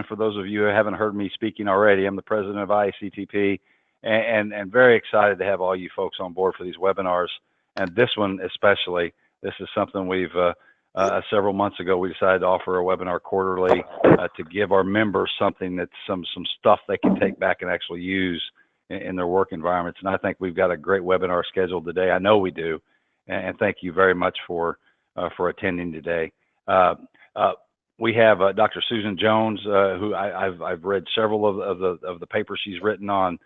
For those of you who haven't heard me speaking already, I'm the president of Iactp, and very excited to have all you folks on board for these webinars. And this one especially, this is something we've, several months ago, we decided to offer a webinar quarterly to give our members something that's some stuff they can take back and actually use in their work environments. And I think we've got a great webinar scheduled today. I know we do. And thank you very much for attending today. We have Dr. Susan Jones, who I've read several of the papers she's written on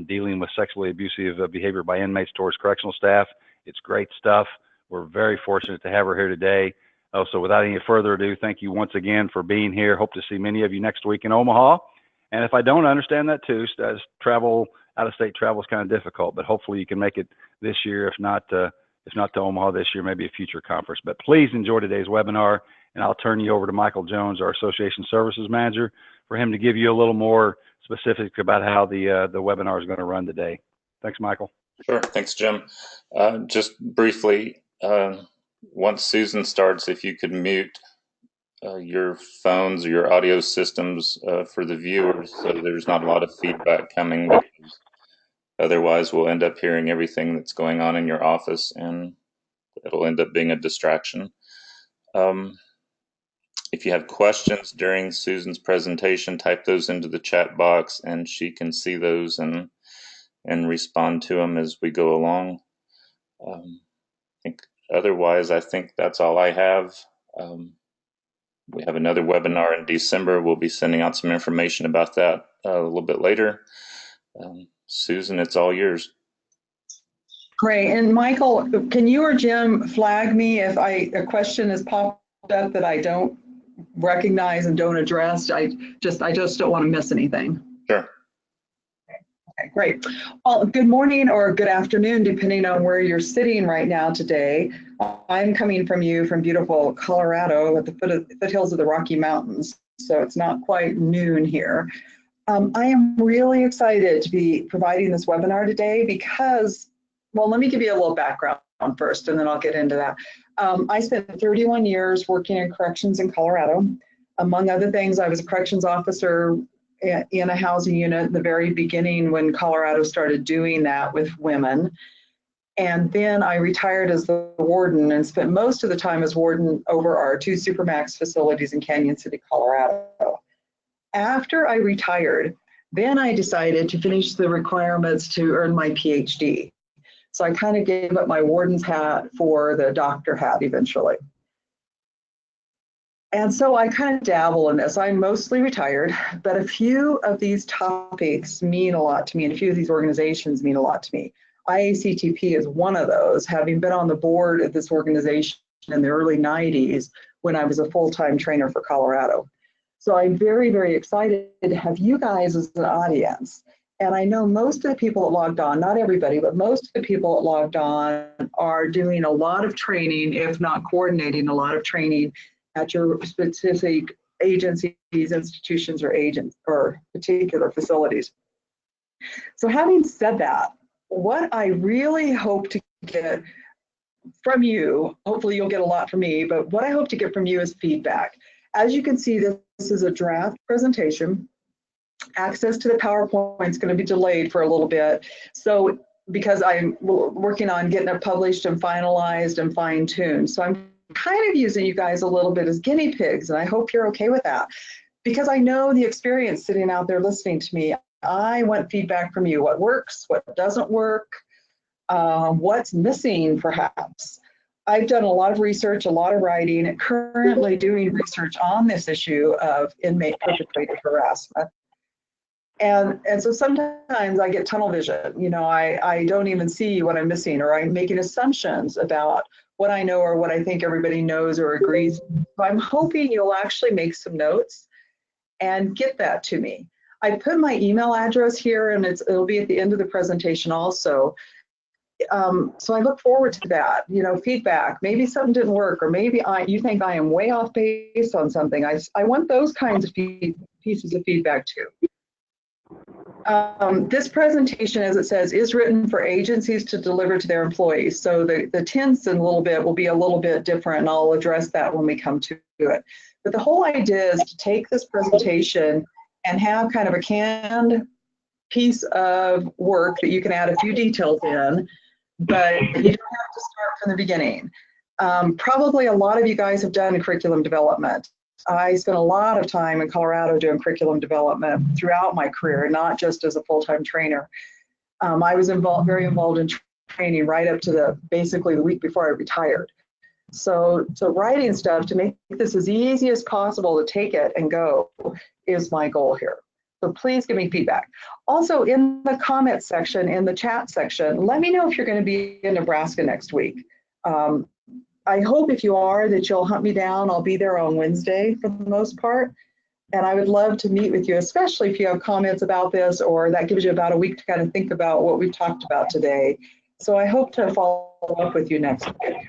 dealing with sexually abusive behavior by inmates towards correctional staff. It's great stuff. We're very fortunate to have her here today. So without any further ado, thank you once again for being here. Hope to see many of you next week in Omaha. And if I don't understand that too, as out-of-state travel is kind of difficult, but hopefully you can make it this year. If not to Omaha this year, maybe a future conference. But please enjoy today's webinar, and I'll turn you over to Michael Jones, our Association Services Manager, for him to give you a little more specifics about how the webinar is going to run today. Thanks, Michael. Sure. Thanks, Jim. Just briefly, once Susan starts, if you could mute your phones or your audio systems for the viewers so there's not a lot of feedback coming, because otherwise we'll end up hearing everything that's going on in your office and it'll end up being a distraction. If you have questions during Susan's presentation, type those into the chat box and she can see those and respond to them as we go along. Otherwise, I think that's all I have. We have another webinar in December. We'll be sending out some information about that a little bit later. Susan, it's all yours. Great. And Michael, can you or Jim flag me if a question has popped up that I don't recognize and don't address? I just don't want to miss anything. Sure. Okay, great. Well, good morning or good afternoon, depending on where you're sitting right now today. I'm coming from beautiful Colorado at the foothills of the Rocky Mountains, so it's not quite noon here. I am really excited to be providing this webinar today because, well, let me give you a little background first, and then I'll get into that. I spent 31 years working in corrections in Colorado. Among other things, I was a corrections officer in a housing unit in the very beginning when Colorado started doing that with women. And then I retired as the warden and spent most of the time as warden over our 2 Supermax facilities in Canyon City, Colorado. After I retired, then I decided to finish the requirements to earn my PhD. So I kind of gave up my warden's hat for the doctor hat eventually. And so I kind of dabble in this. I'm mostly retired, but a few of these topics mean a lot to me, and a few of these organizations mean a lot to me. Iactp is one of those, having been on the board of this organization in the early 90s when I was a full-time trainer for Colorado. So I'm very, very excited to have you guys as an audience. And I know most of the people that logged on, not everybody, but most of the people that logged on are doing a lot of training, if not coordinating a lot of training at your specific agencies, institutions, or agents or particular facilities. So having said that, what I really hope to get from you, hopefully you'll get a lot from me, but what I hope to get from you is feedback. As you can see, this is a draft presentation. Access to the PowerPoint is going to be delayed for a little bit. So because I'm working on getting it published and finalized and fine-tuned. So I'm kind of using you guys a little bit as guinea pigs, and I hope you're okay with that. Because I know the experience sitting out there listening to me, I want feedback from you. What works, what doesn't work, what's missing perhaps. I've done a lot of research, a lot of writing, currently doing research on this issue of inmate perpetrated harassment. And so sometimes I get tunnel vision, you know, I don't even see what I'm missing, or I'm making assumptions about what I know or what I think everybody knows or agrees. So I'm hoping you'll actually make some notes and get that to me. I put my email address here, and it'll be at the end of the presentation also. So I look forward to that, you know, feedback. Maybe something didn't work, or maybe you think I am way off base on something. I want those kinds of pieces of feedback too. This presentation, as it says, is written for agencies to deliver to their employees. So the tense in a little bit will be a little bit different, and I'll address that when we come to it. But the whole idea is to take this presentation and have kind of a canned piece of work that you can add a few details in, but you don't have to start from the beginning. Probably a lot of you guys have done curriculum development. I spent a lot of time in Colorado doing curriculum development throughout my career, not just as a full-time trainer. I was very involved in training right up to basically the week before I retired. So writing stuff to make this as easy as possible to take it and go is my goal here. So please give me feedback. Also, in the comment section, in the chat section, let me know if you're going to be in Nebraska next week. I hope if you are that you'll hunt me down. I'll be there on Wednesday for the most part. And I would love to meet with you, especially if you have comments about this, or that gives you about a week to kind of think about what we've talked about today. So I hope to follow up with you next week.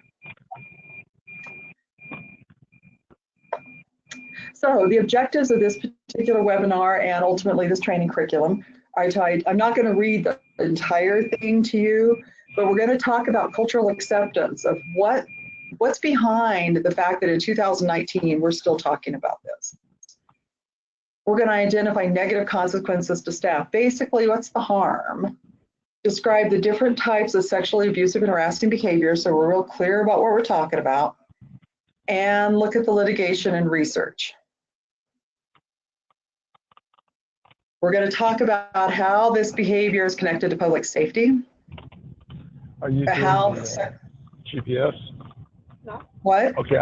So the objectives of this particular webinar and ultimately this training curriculum are I'm not going to read the entire thing to you, but we're going to talk about cultural acceptance of what's behind the fact that in 2019 we're still talking about this. We're going to identify negative consequences to staff. Basically, what's the harm? Describe the different types of sexually abusive and harassing behavior so we're real clear about what we're talking about. And look at the litigation and research. We're going to talk about how this behavior is connected to public safety. Are you doing GPS? No. What? Okay,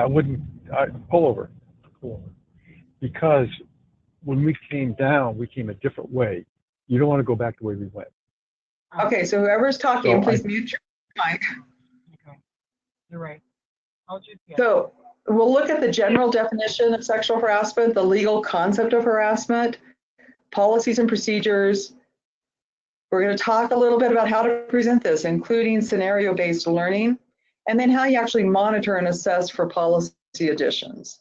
pull over. Because when we came down, we came a different way. You don't want to go back the way we went. Okay, so whoever's talking, please mute your mic. Okay, you're right. So we'll look at the general definition of sexual harassment, the legal concept of harassment, policies and procedures. We're going to talk a little bit about how to present this, including scenario-based learning, and then how you actually monitor and assess for policy additions.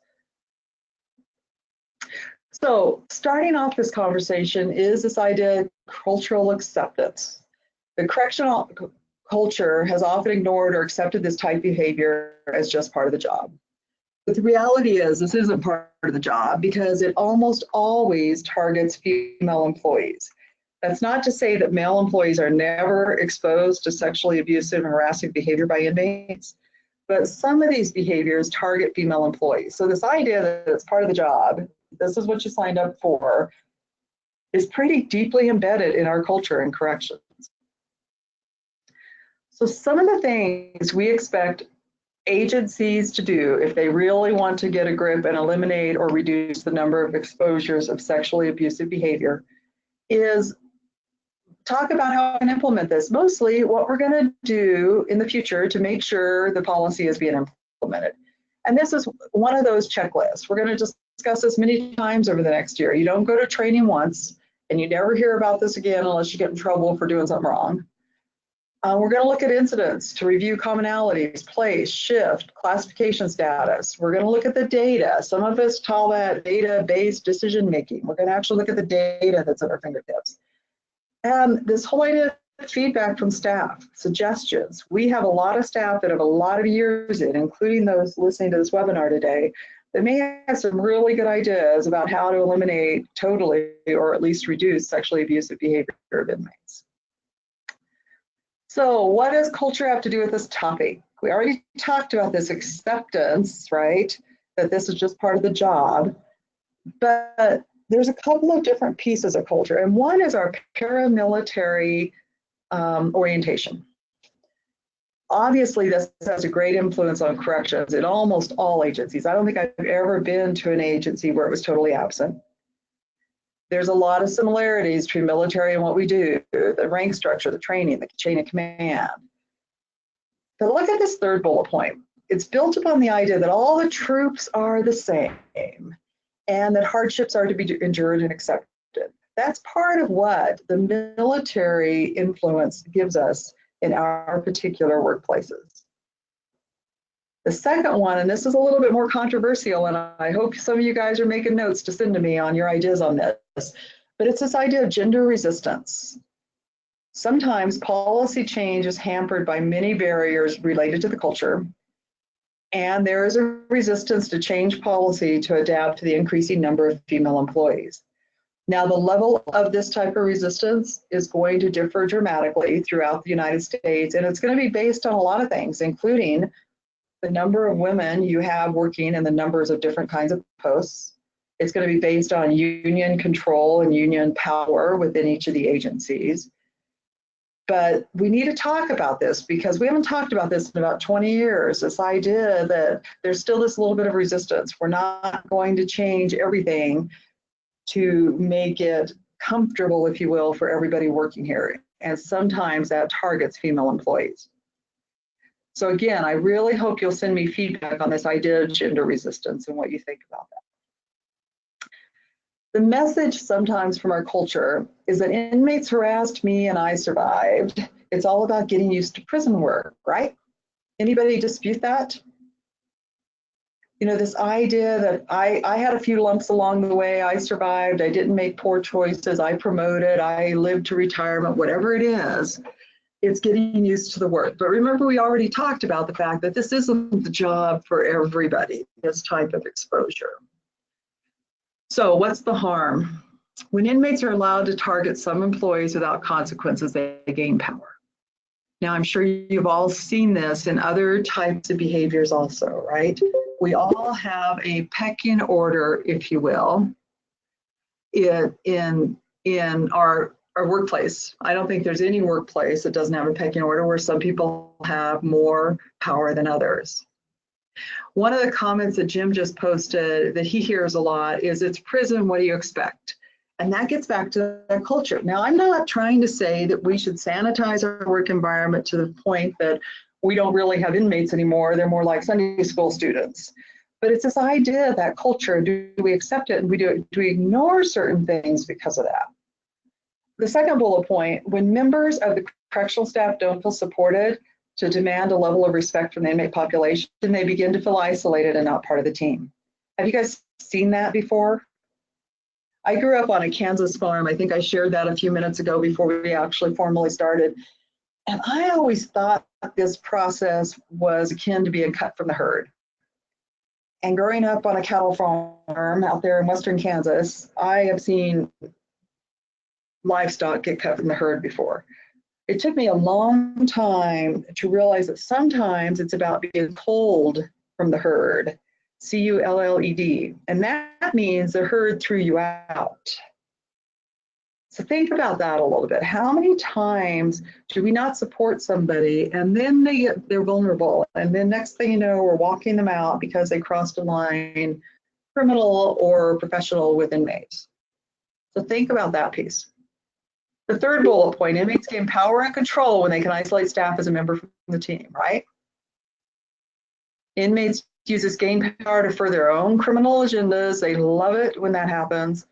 So starting off this conversation is this idea of cultural acceptance. The correctional culture has often ignored or accepted this type of behavior as just part of the job. But the reality is this isn't part of the job because it almost always targets female employees. That's not to say that male employees are never exposed to sexually abusive and harassing behavior by inmates, but some of these behaviors target female employees. So this idea that it's part of the job, this is what you signed up for, is pretty deeply embedded in our culture and corrections. So some of the things we expect agencies to do if they really want to get a grip and eliminate or reduce the number of exposures of sexually abusive behavior is talk about how we can implement this. Mostly what we're going to do in the future to make sure the policy is being implemented. And this is one of those checklists. We're going to discuss this many times over the next year. You don't go to training once and you never hear about this again unless you get in trouble for doing something wrong. We're going to look at incidents to review commonalities, place, shift, classification status. We're going to look at the data. Some of us call that data-based decision making. We're going to actually look at the data that's at our fingertips. And this whole idea of feedback from staff, suggestions. We have a lot of staff that have a lot of years in, including those listening to this webinar today, that may have some really good ideas about how to eliminate totally or at least reduce sexually abusive behavior of inmates. So what does culture have to do with this topic? We already talked about this acceptance, right? That this is just part of the job. But there's a couple of different pieces of culture. And one is our paramilitary orientation. Obviously, this has a great influence on corrections in almost all agencies. I don't think I've ever been to an agency where it was totally absent. There's a lot of similarities between military and what we do, the rank structure, the training, the chain of command. But look at this third bullet point. It's built upon the idea that all the troops are the same and that hardships are to be endured and accepted. That's part of what the military influence gives us in our particular workplaces. The second one, and this is a little bit more controversial, and I hope some of you guys are making notes to send to me on your ideas on this, but it's this idea of gender resistance. Sometimes policy change is hampered by many barriers related to the culture, And there is a resistance to change policy to adapt to the increasing number of female employees. Now, the level of this type of resistance is going to differ dramatically throughout the United States, and it's going to be based on a lot of things, including the number of women you have working in the numbers of different kinds of posts. It's going to be based on union control and union power within each of the agencies. But we need to talk about this because we haven't talked about this in about 20 years, this idea that there's still this little bit of resistance. We're not going to change everything to make it comfortable, if you will, for everybody working here. And sometimes that targets female employees. So again, I really hope you'll send me feedback on this idea of gender resistance and what you think about that. The message sometimes from our culture is that inmates harassed me and I survived. It's all about getting used to prison work, right? Anybody dispute that? You know, this idea that I had a few lumps along the way, I survived, I didn't make poor choices, I promoted, I lived to retirement, whatever it is, it's getting used to the work. But remember, we already talked about the fact that this isn't the job for everybody, this type of exposure. So what's the harm? When inmates are allowed to target some employees without consequences, they gain power. Now, I'm sure you've all seen this in other types of behaviors also, right? We all have a pecking order, if you will, in our workplace. I don't think there's any workplace that doesn't have a pecking order where some people have more power than others. One of the comments that Jim just posted that he hears a lot is, it's prison, what do you expect? And that gets back to the culture. Now, I'm not trying to say that we should sanitize our work environment to the point that we don't really have inmates anymore. They're more like Sunday school students. But it's this idea, that culture, do we accept it and do we ignore certain things because of that? The second bullet point, when members of the correctional staff don't feel supported to demand a level of respect from the inmate population, they begin to feel isolated and not part of the team. Have you guys seen that before? I grew up on a Kansas farm. I think I shared that a few minutes ago before we actually formally started. And I always thought this process was akin to being cut from the herd. And growing up on a cattle farm out there in western Kansas, I have seen livestock get cut from the herd before. It took me a long time to realize that sometimes it's about being pulled from the herd, C-U-L-L-E-D, and that means the herd threw you out. So think about that a little bit. How many times do we not support somebody and then they're vulnerable, and then next thing you know, we're walking them out because they crossed a line, criminal or professional, with inmates. So think about that piece. The third bullet point, inmates gain power and control when they can isolate staff as a member from the team, right? Inmates use this gain power to further their own criminal agendas. They love it when that happens.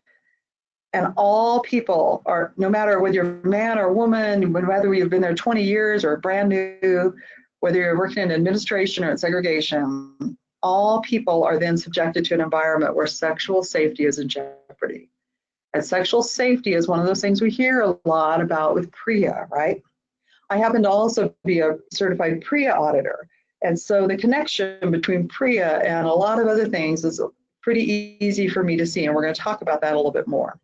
And all people are, no matter whether you're a man or woman, whether you've been there 20 years or brand new, whether you're working in administration or in segregation, all people are then subjected to an environment where sexual safety is in jeopardy. And sexual safety is one of those things we hear a lot about with PREA, right? I happen to also be a certified PREA auditor. And so the connection between PREA and a lot of other things is pretty easy for me to see. And we're going to talk about that a little bit more.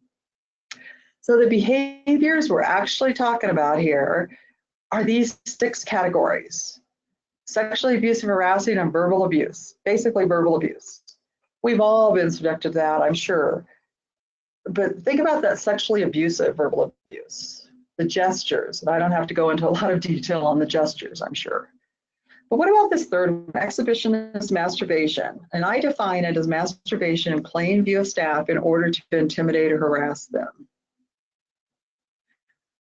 So the behaviors we're actually talking about here are these 6 categories: sexually abusive, harassing, and verbal abuse, basically verbal abuse. We've all been subjected to that, I'm sure. But think about that sexually abusive verbal abuse, the gestures. And I don't have to go into a lot of detail on the gestures, I'm sure. But what about this third one, exhibitionist masturbation? And I define it as masturbation in plain view of staff in order to intimidate or harass them.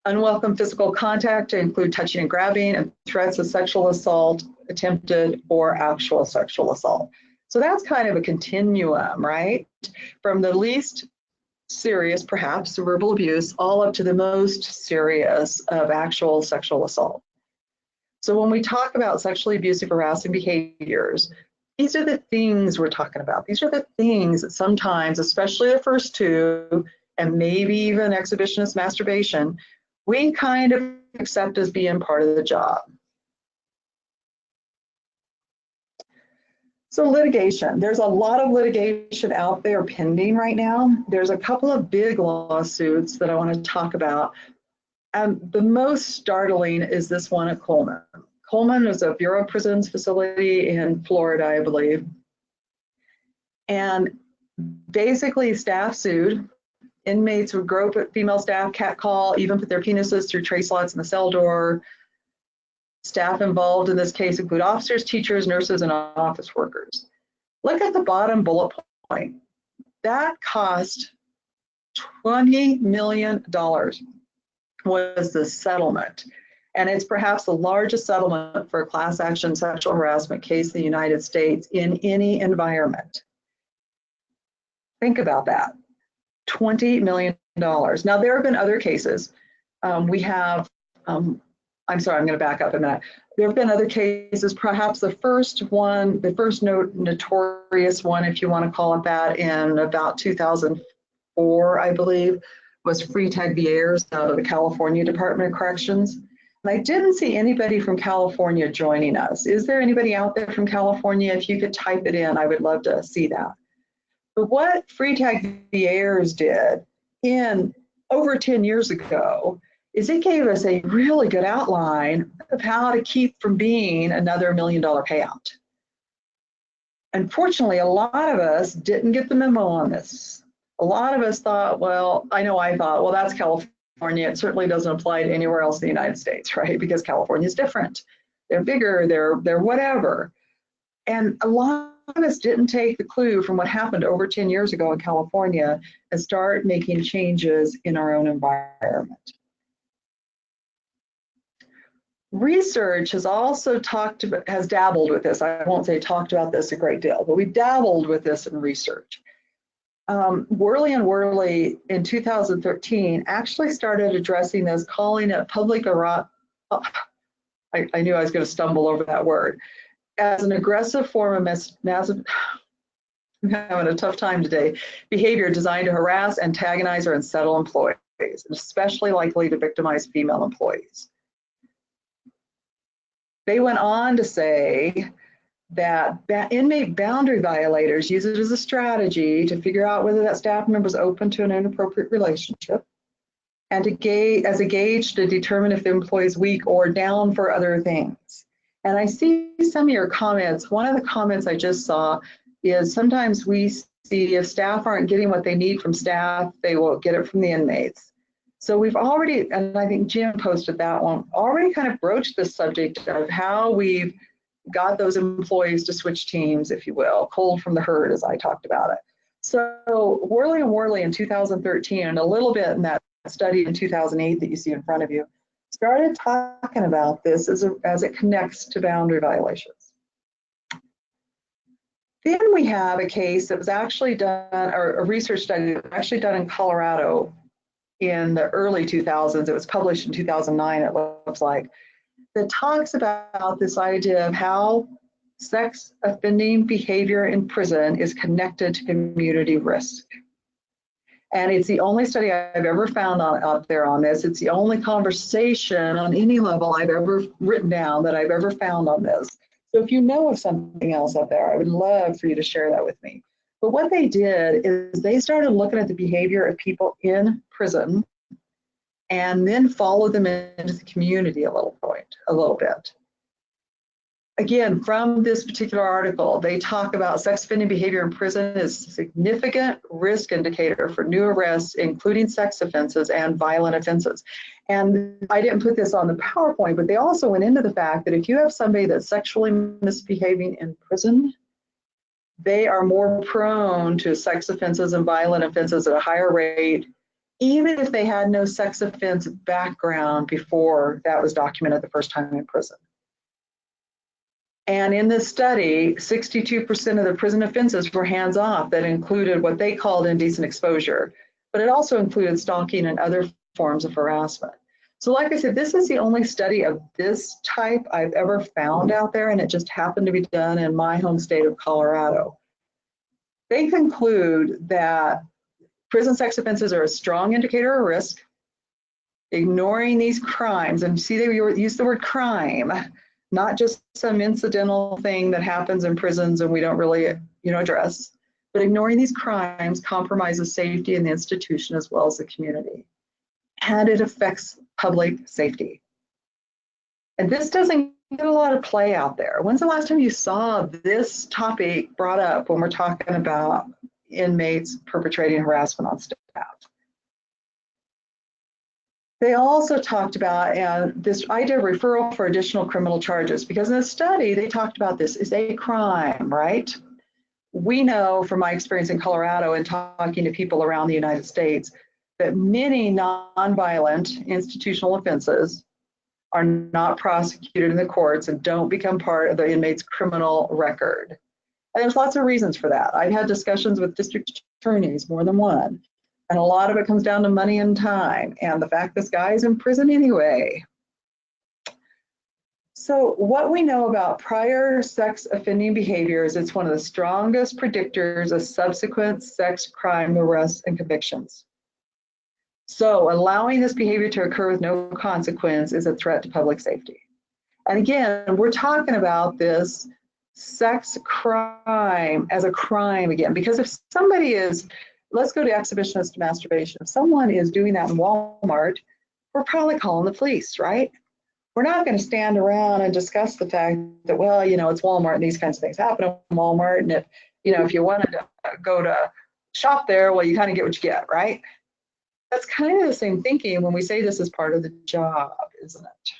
Unwelcome physical contact to include touching and grabbing, and threats of sexual assault, attempted or actual sexual assault. So that's kind of a continuum, right? From the least serious, perhaps, verbal abuse, all up to the most serious of actual sexual assault. So when we talk about sexually abusive, harassing behaviors, these are the things we're talking about. These are the things that sometimes, especially the first 2, and maybe even exhibitionist masturbation, we kind of accept as being part of the job. So litigation, there's a lot of litigation out there pending right now. There's a couple of big lawsuits that I want to talk about. The most startling is this one at Coleman. Coleman is a Bureau of Prisons facility in Florida, I believe. And basically staff sued. Inmates would grope at female staff, catcall, even put their penises through tray slots in the cell door. Staff involved in this case include officers, teachers, nurses, and office workers. Look at the bottom bullet point. That cost $20 million was the settlement. And it's perhaps the largest settlement for a class action sexual harassment case in the United States in any environment. Think about that, $20 million. Now, there have been other cases. I'm sorry, I'm going to back up a minute. There have been other cases, perhaps the first notorious one, if you want to call it that, in about 2004, I believe, was Freitag v. Ayers out of the California Department of Corrections. And I didn't see anybody from California joining us. Is there anybody out there from California? If you could type it in, I would love to see that. But what Freitag v. Ayers did in over 10 years ago is it gave us a really good outline of how to keep from being another $1 million payout. Unfortunately, a lot of us didn't get the memo on this. A lot of us thought, well, I thought, well, that's California. It certainly doesn't apply to anywhere else in the United States, right? Because California is different. They're bigger, they're whatever. And a lot of us didn't take the clue from what happened over 10 years ago in California and start making changes in our own environment. Research has also has dabbled with this. I won't say talked about this a great deal, but we dabbled with this in research. Worley and Worley in 2013 actually started addressing this, calling it public I knew I was going to stumble over that word, as an aggressive form of I'm having a tough time today, behavior designed to harass, antagonize, or unsettle employees, especially likely to victimize female employees. They went on to say that inmate boundary violators use it as a strategy to figure out whether that staff member is open to an inappropriate relationship and as a gauge to determine if the employee is weak or down for other things. And I see some of your comments. One of the comments I just saw is sometimes we see if staff aren't getting what they need from staff, they will get it from the inmates. So we've already, and I think Jim posted that one, already kind of broached the subject of how we've got those employees to switch teams, if you will, culled from the herd, as I talked about it. So Worley and Worley in 2013, and a little bit in that study in 2008 that you see in front of you, started talking about this as it connects to boundary violations. Then we have a case that was actually done, or a research study that was actually done in Colorado in the early 2000s. It was published in 2009, it looks like, that talks about this idea of how sex offending behavior in prison is connected to community risk. And it's the only study I've ever found out there on this. It's the only conversation on any level I've ever written down that I've ever found on this. So if you know of something else out there, I would love for you to share that with me. But what they did is they started looking at the behavior of people in prison and then followed them into the community a little bit. Again, from this particular article, they talk about sex offending behavior in prison is a significant risk indicator for new arrests, including sex offenses and violent offenses. And I didn't put this on the PowerPoint, but they also went into the fact that if you have somebody that's sexually misbehaving in prison, they are more prone to sex offenses and violent offenses at a higher rate, even if they had no sex offense background before that was documented the first time in prison. And in this study, 62% of the prison offenses were hands-off that included what they called indecent exposure, but it also included stalking and other forms of harassment. So like I said, this is the only study of this type I've ever found out there, and it just happened to be done in my home state of Colorado. They conclude that prison sex offenses are a strong indicator of risk. Ignoring these crimes, and see they use the word crime, not just some incidental thing that happens in prisons and we don't really, address, but ignoring these crimes compromises safety in the institution as well as the community. And it affects public safety. And this doesn't get a lot of play out there. When's the last time you saw this topic brought up when we're talking about inmates perpetrating harassment on staff? They also talked about, and this idea of referral for additional criminal charges, because in the study, they talked about this is a crime, right? We know from my experience in Colorado and talking to people around the United States that many nonviolent institutional offenses are not prosecuted in the courts and don't become part of the inmate's criminal record. And there's lots of reasons for that. I've had discussions with district attorneys, more than one, and a lot of it comes down to money and time and the fact this guy is in prison anyway. So what we know about prior sex offending behavior is it's one of the strongest predictors of subsequent sex crime arrests and convictions. So allowing this behavior to occur with no consequence is a threat to public safety. And again, we're talking about this sex crime as a crime again, because if somebody is, let's go to exhibitionist masturbation. If someone is doing that in Walmart, we're probably calling the police, right? We're not going to stand around and discuss the fact that, well, it's Walmart and these kinds of things happen in Walmart. And if you wanted to go to shop there, well, you kind of get what you get, right? That's kind of the same thinking when we say this is part of the job, isn't it?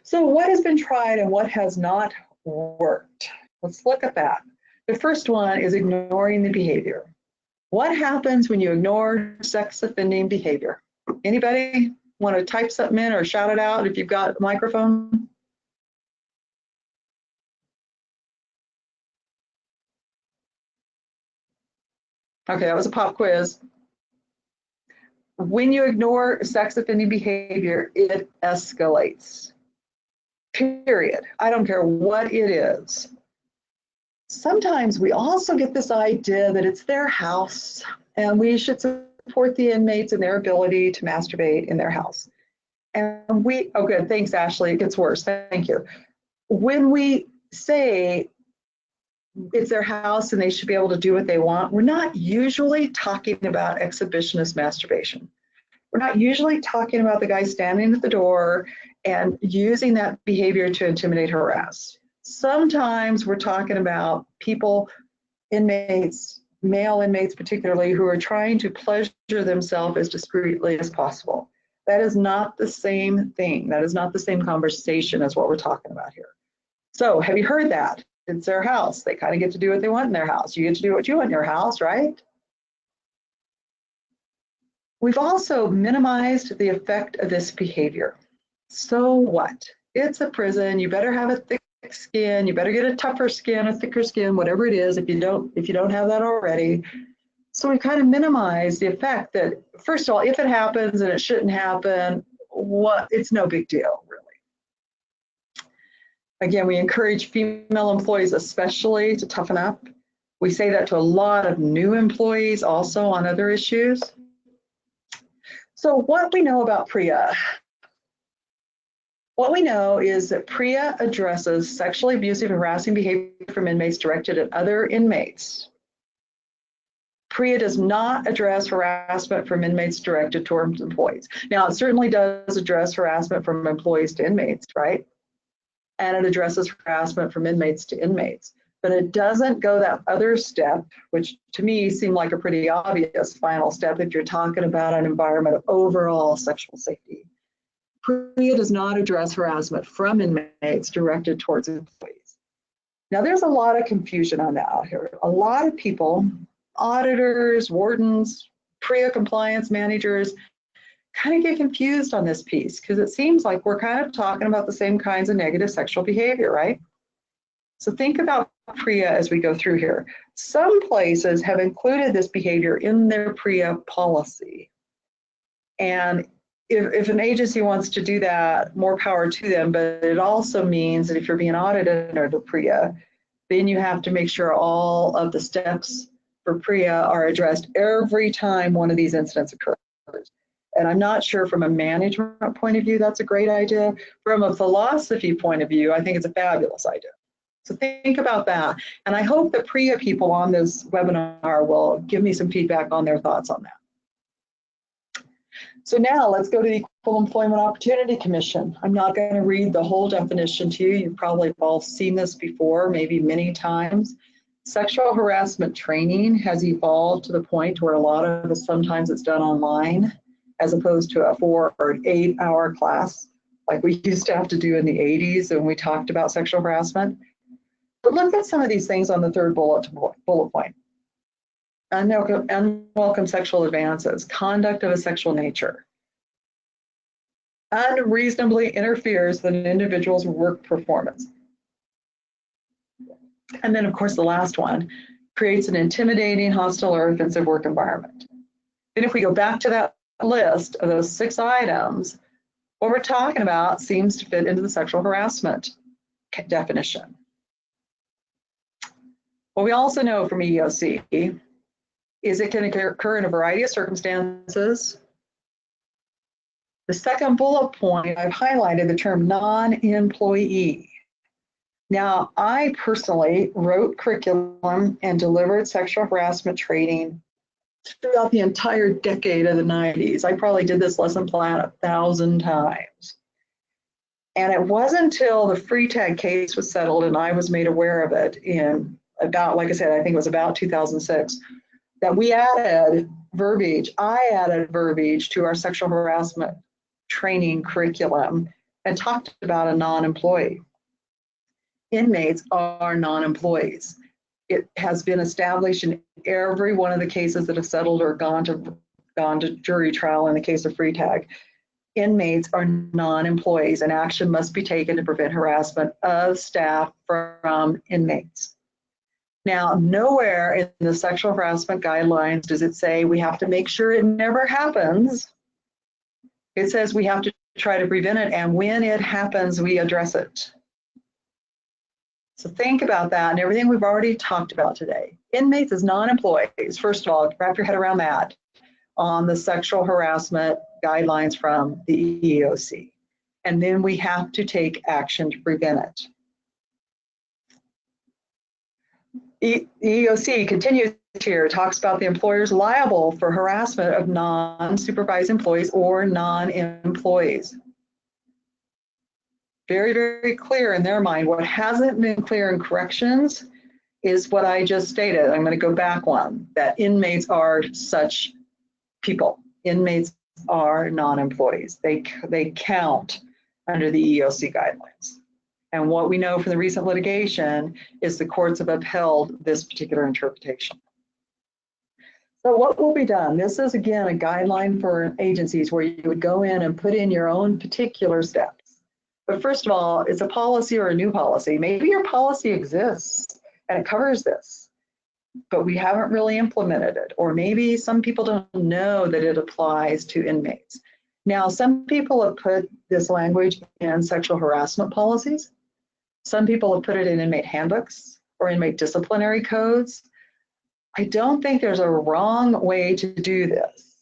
So what has been tried and what has not worked? Let's look at that. The first one is ignoring the behavior. What happens when you ignore sex offending behavior? Anybody want to type something in or shout it out if you've got a microphone? Okay, that was a pop quiz. When you ignore sex offending behavior, it escalates. Period. I don't care what it is. Sometimes we also get this idea that it's their house and we should support the inmates in their ability to masturbate in their house. And oh good, thanks Ashley, it gets worse, thank you. When we say it's their house and they should be able to do what they want, we're not usually talking about exhibitionist masturbation. We're not usually talking about the guy standing at the door and using that behavior to intimidate, harass. Sometimes we're talking about people, inmates, male inmates particularly, who are trying to pleasure themselves as discreetly as possible. That is not the same thing. That is not the same conversation as what we're talking about here. So have you heard that? It's their house. They kind of get to do what they want in their house. You get to do what you want in your house, right? We've also minimized the effect of this behavior. So what? It's a prison. You better have a thick skin. You better get a tougher skin, a thicker skin, whatever it is, if you don't have that already. So we kind of minimize the effect that, first of all, if it happens and it shouldn't happen, it's no big deal, really. Again, we encourage female employees especially to toughen up. We say that to a lot of new employees also on other issues. So what we know about PREA? What we know is that PREA addresses sexually abusive and harassing behavior from inmates directed at other inmates. PREA does not address harassment from inmates directed towards employees. Now, it certainly does address harassment from employees to inmates, right? And it addresses harassment from inmates to inmates. But it doesn't go that other step, which to me seemed like a pretty obvious final step if you're talking about an environment of overall sexual safety. PREA does not address harassment from inmates directed towards employees. Now, there's a lot of confusion on that out here. A lot of people, auditors, wardens, PREA compliance managers, kind of get confused on this piece because it seems like we're kind of talking about the same kinds of negative sexual behavior, right? So think about PREA as we go through here. Some places have included this behavior in their PREA policy. And if an agency wants to do that, more power to them, but it also means that if you're being audited under PREA, then you have to make sure all of the steps for PREA are addressed every time one of these incidents occurs. And I'm not sure from a management point of view that's a great idea. From a philosophy point of view, I think it's a fabulous idea. So think about that. And I hope the PREA people on this webinar will give me some feedback on their thoughts on that. So now let's go to the Equal Employment Opportunity Commission. I'm not going to read the whole definition to you. You've probably all seen this before, maybe many times. Sexual harassment training has evolved to the point where a lot of us, sometimes it's done online, as opposed to a 4 or 8 hour class like we used to have to do in the 80s when we talked about sexual harassment. But look at some of these things on the third bullet point. Unwelcome sexual advances, conduct of a sexual nature, unreasonably interferes with an individual's work performance. And then, of course, the last one, creates an intimidating, hostile, or offensive work environment. And if we go back to that list of those 6 items, what we're talking about seems to fit into the sexual harassment definition. What we also know from EEOC is it can occur in a variety of circumstances. The second bullet point, I've highlighted the term non-employee. Now, I personally wrote curriculum and delivered sexual harassment training throughout the entire decade of the 90s. I probably did this lesson plan 1,000 times. And it wasn't until the free tag case was settled and I was made aware of it in about, like I said, I think it was about 2006, that we added verbiage, I added verbiage to our sexual harassment training curriculum and talked about a non-employee. Inmates are non-employees. It has been established in every one of the cases that have settled or gone to jury trial in the case of free tag. Inmates are non-employees and action must be taken to prevent harassment of staff from inmates. Now, nowhere in the sexual harassment guidelines does it say we have to make sure it never happens. It says we have to try to prevent it, and when it happens, we address it. So think about that and everything we've already talked about today. Inmates as non-employees, first of all, wrap your head around that on the sexual harassment guidelines from the EEOC. And then we have to take action to prevent it. EEOC continues here, talks about the employers liable for harassment of non-supervised employees or non-employees. Very, very clear in their mind. What hasn't been clear in corrections is what I just stated. I'm going to go back one, that inmates are such people. Inmates are non-employees. They count under the EEOC guidelines. And what we know from the recent litigation is the courts have upheld this particular interpretation. So what will be done? This is, again, a guideline for agencies where you would go in and put in your own particular steps. But first of all, it's a policy or a new policy. Maybe your policy exists and it covers this, but we haven't really implemented it. Or maybe some people don't know that it applies to inmates. Now, some people have put this language in sexual harassment policies. Some people have put it in inmate handbooks or inmate disciplinary codes. I don't think there's a wrong way to do this,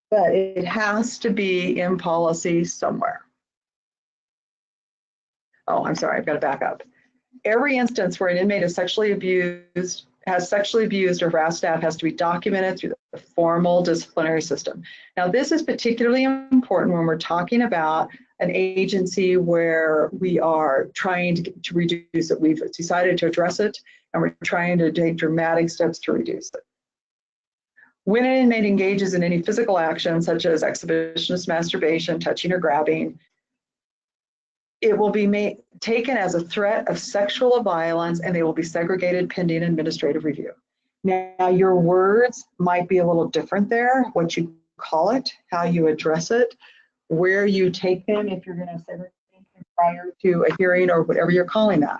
but it has to be in policy somewhere. Oh, I'm sorry, I've got to back up. Every instance where an inmate is sexually abused, has sexually abused or harassed staff has to be documented through the formal disciplinary system. Now, this is particularly important when we're talking about an agency where we are trying to reduce it. We've decided to address it, and we're trying to take dramatic steps to reduce it. When an inmate engages in any physical action, such as exhibitionist masturbation, touching or grabbing, it will be taken as a threat of sexual violence, and they will be segregated pending administrative review. Now, your words might be a little different there, what you call it, how you address it, where you take them, if you're going to segregate them prior to a hearing or whatever you're calling that.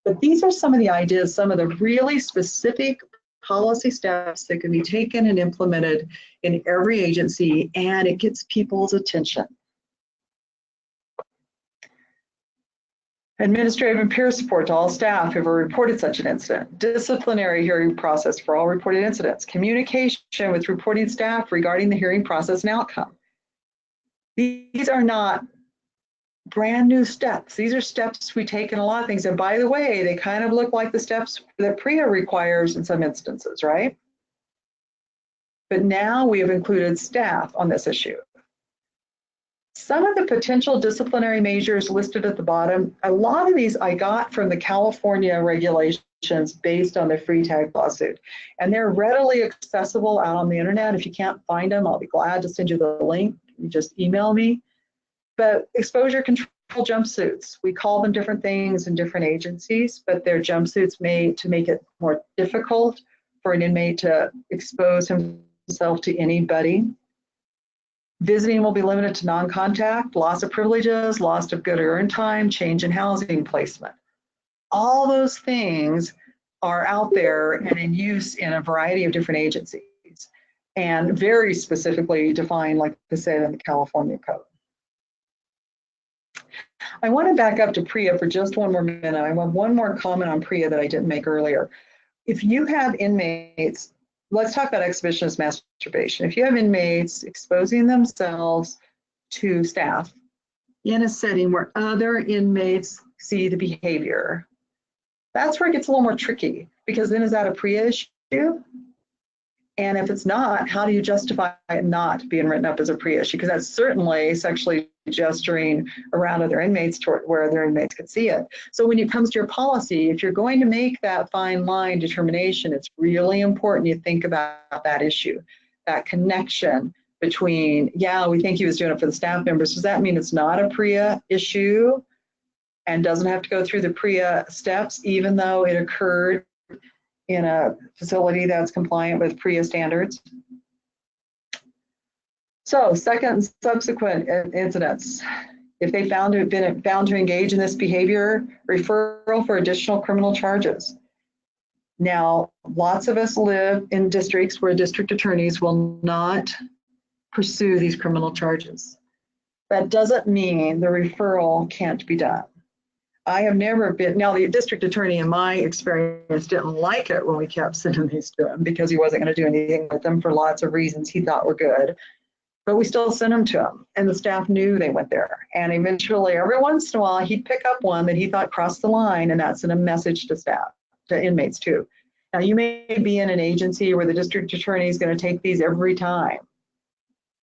But these are some of the ideas, some of the really specific policy steps that can be taken and implemented in every agency, and it gets people's attention. Administrative and peer support to all staff who have reported such an incident. Disciplinary hearing process for all reported incidents. Communication with reporting staff regarding the hearing process and outcome. These are not brand new steps. These are steps we take in a lot of things. And by the way, they kind of look like the steps that PREA requires in some instances, right? But now we have included staff on this issue. Some of the potential disciplinary measures listed at the bottom, a lot of these I got from the California regulations based on the free tag lawsuit. And they're readily accessible out on the internet. If you can't find them, I'll be glad to send you the link. You just email me. But exposure control jumpsuits, we call them different things in different agencies, but they're jumpsuits made to make it more difficult for an inmate to expose himself to anybody. Visiting will be limited to non-contact, loss of privileges, loss of good or earned time, change in housing placement. All those things are out there and in use in a variety of different agencies and very specifically defined, like I said, in the California Code. I want to back up to PREA for just one more minute. I want one more comment on PREA that I didn't make earlier. If you have inmates, let's talk about exhibitionist masturbation. If you have inmates exposing themselves to staff in a setting where other inmates see the behavior, that's where it gets a little more tricky, because then is that a PREA issue? And if it's not, how do you justify it not being written up as a PREA issue? Because that's certainly sexually gesturing around other inmates toward where other inmates could see it. So when it comes to your policy, if you're going to make that fine line determination, it's really important you think about that issue, that connection between, yeah, we think he was doing it for the staff members. Does that mean it's not a PREA issue and doesn't have to go through the PREA steps, even though it occurred in a facility that's compliant with PREA standards? So second and subsequent incidents, if they been found to engage in this behavior, referral for additional criminal charges. Now, lots of us live in districts where district attorneys will not pursue these criminal charges. That doesn't mean the referral can't be done. I have never been, now the district attorney in my experience didn't like it when we kept sending these to him because he wasn't going to do anything with them for lots of reasons he thought were good. But we still sent them to him, and the staff knew they went there. And eventually, every once in a while, he'd pick up one that he thought crossed the line, and that's in a message to staff, to inmates too. Now, you may be in an agency where the district attorney is going to take these every time.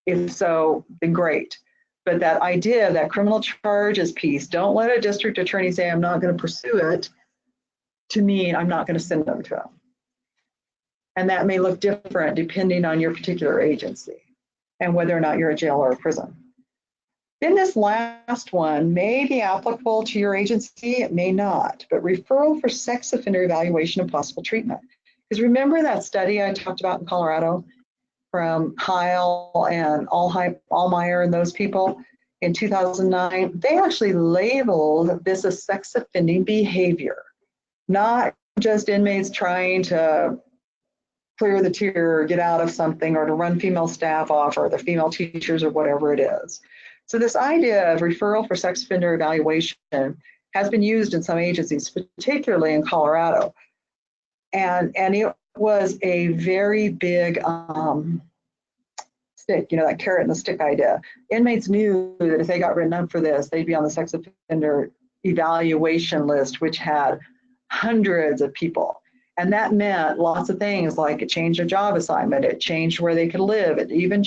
If so, then great. But that idea, that criminal charges piece, don't let a district attorney say, I'm not going to pursue it, to mean I'm not going to send them to him. And that may look different depending on your particular agency and whether or not you're a jail or a prison. Then this last one may be applicable to your agency, it may not, but referral for sex offender evaluation and possible treatment. Because remember that study I talked about in Colorado from Heil and Allmeyer and those people in 2009? They actually labeled this as sex offending behavior, not just inmates trying to clear the tier or get out of something or to run female staff off or the female teachers or whatever it is. So this idea of referral for sex offender evaluation has been used in some agencies, particularly in Colorado. And it was a very big stick, you know, that carrot and the stick idea. Inmates knew that if they got written up for this, they'd be on the sex offender evaluation list, which had hundreds of people. And that meant lots of things, like it changed their job assignment, it changed where they could live, it even